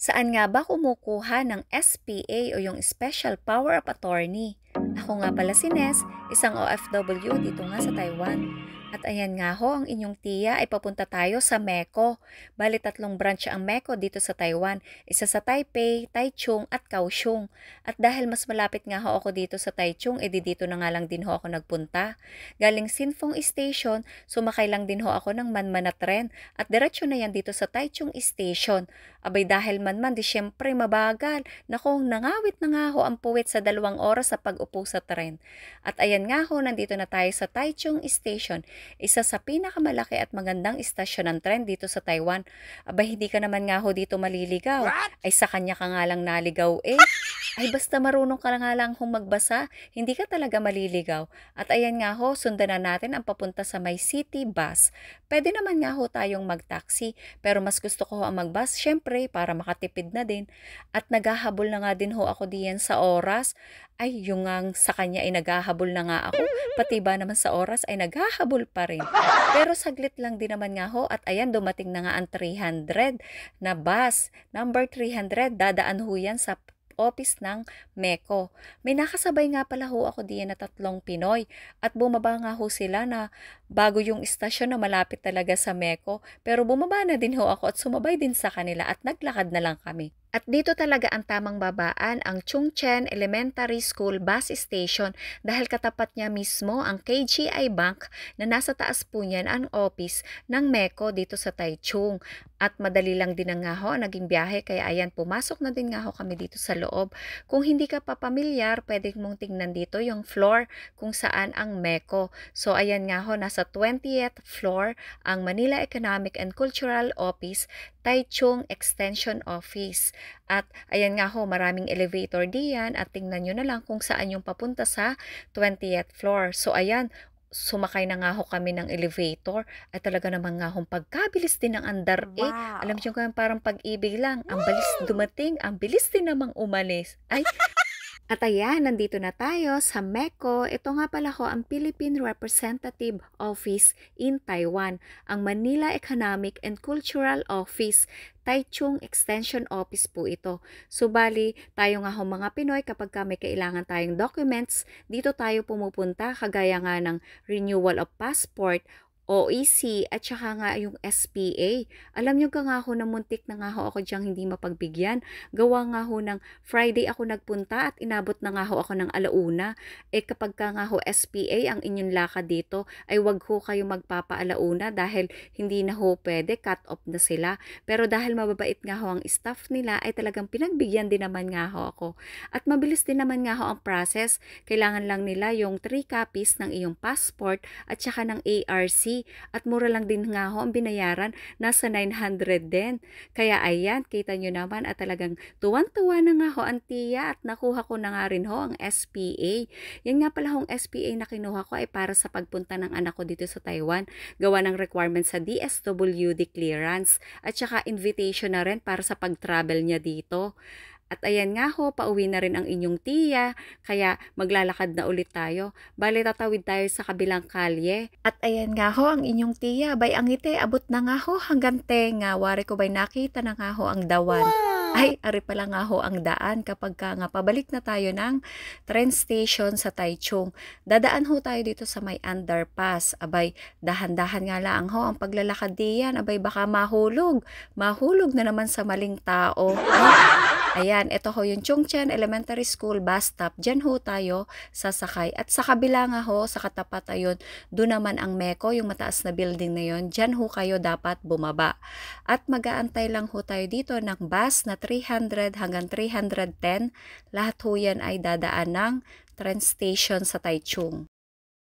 Saan nga ba kumukuha ng SPA o yung Special Power of Attorney? Ako nga pala si Nes, isang OFW dito nga sa Taiwan. At ayan nga ho, ang inyong tiya ay papunta tayo sa Meko. Bali 3 branch ang Meko dito sa Taiwan. Isa sa Taipei, Taichung at Kaohsiung. At dahil mas malapit nga ho ako dito sa Taichung, edi dito na nga lang din ho ako nagpunta. Galing Sinfong Station, sumakay lang din ho ako ng Manman na tren. At diretso na yan dito sa Taichung Station. Abay dahil man di syempre mabagal. Naku, nangawit na nga ho ang puwit sa 2 oras sa pag-upo sa tren. At ayan nga ho, nandito na tayo sa Taichung Station. Isa sa pinakamalaki at magandang istasyon ng tren dito sa Taiwan. Abay hindi ka naman nga ho dito maliligaw. Ay sa kanya ka nga lang naligaw eh. Ay basta marunong ka nga lang hong magbasa, hindi ka talaga maliligaw. At ayan nga ho, sundan na natin ang papunta sa may city bus. Pwede naman nga ho tayong mag-taxi, pero mas gusto ko ho ang mag-bus, syempre, para makatipid na din. At naghahabol na nga din ho ako diyan sa oras. Ay, yung nga sa kanya ay naghahabol na nga ako, pati ba naman sa oras ay naghahabol pa rin. Pero saglit lang din naman nga ho, at ayan, dumating na nga ang 300 na bus. Number 300, dadaan ho yan sa office ng Meko. May nakasabay nga pala ho ako diyan na 3 Pinoy at bumaba nga ho sila na bago yung istasyon na malapit talaga sa Meko, pero bumaba na din ho ako at sumabay din sa kanila at naglakad na lang kami. At dito talaga ang tamang babaan ang Chungchen Elementary School Bus Station dahil katapat niya mismo ang KGI Bank na nasa taas po niyan ang office ng Meko dito sa Taichung. At madali lang din nga ho ang naging biyahe kaya ayan, pumasok na din nga ho kami dito sa loob. Kung hindi ka pa pamilyar, pwede mong tingnan dito yung floor kung saan ang Meko. So ayan nga ho, nasa 20th floor ang Manila Economic and Cultural Office, Taichung Extension Office. At ayan nga ho, maraming elevator diyan at tingnan nyo na lang kung saan yung papunta sa 20th floor. So ayan, sumakay na nga ho kami ng elevator at talaga naman nga ho pagkabilis din ng andar eh. Alam nyo nga parang pag-ibig lang, ang bilis dumating, ang bilis din namang umalis. Ay, at ayan, nandito na tayo sa Meko. Ito nga pala ho ang Philippine Representative Office in Taiwan, ang Manila Economic and Cultural Office, Taichung Extension Office po ito. Subali, tayo nga ho mga Pinoy kapag may kailangan tayong documents, dito tayo pumupunta kagaya nga ng renewal of passport, OEC at saka nga yung SPA. Alam nyo ka nga ho na muntik na nga ho ako diyang hindi mapagbigyan. Gawa nga ho ng Friday ako nagpunta at inabot na nga ho ako ng 1:00. Eh kapag ka nga ho SPA ang inyong lakad dito, ay wag ho kayo magpapa-1:00 dahil hindi na ho pwede, cut off na sila. Pero dahil mababait nga ho ang staff nila, ay talagang pinagbigyan din naman nga ho ako. At mabilis din naman nga ho ang process. Kailangan lang nila yung 3 copies ng iyong passport at saka ng ARC. At mura lang din nga ho ang binayaran, nasa 900 din. Kaya ayan, kita nyo naman at talagang tuwang-tuwa na nga ho ang tiya at nakuha ko na nga rin ho ang SPA. Yan nga pala hong SPA na kinuha ko ay para sa pagpunta ng anak ko dito sa Taiwan. Gawa ng requirement sa DSWD clearance at saka invitation na rin para sa pag-travel niya dito. At ayan nga ho, pauwi na rin ang inyong tiya, kaya maglalakad na ulit tayo. Bale, tatawid tayo sa kabilang kalye. At ayan nga ho, ang inyong tiya, bay ang ngiti, abot na nga ho hanggang tenga. Wari ko bay nakita na nga ho ang dawan. Ay, ari pala nga ho ang daan kapag ka nga pabalik na tayo ng train station sa Taichung. Dadaan ho tayo dito sa may underpass. Abay, dahan-dahan nga lang ho ang paglalakad diyan. Abay, baka mahulog. Mahulog na naman sa maling tao. Ay, ayan, ito ho yung Chungchen Elementary School bus stop. Diyan ho tayo sasakay. At sa kabila nga ho, sa katapat ayun, doon naman ang Meko, yung mataas na building na yon. Diyan ho kayo dapat bumaba. At mag-aantay lang ho tayo dito ng bus na 300 hanggang 310. Lahat ho yan ay dadaan ng train station sa Taichung.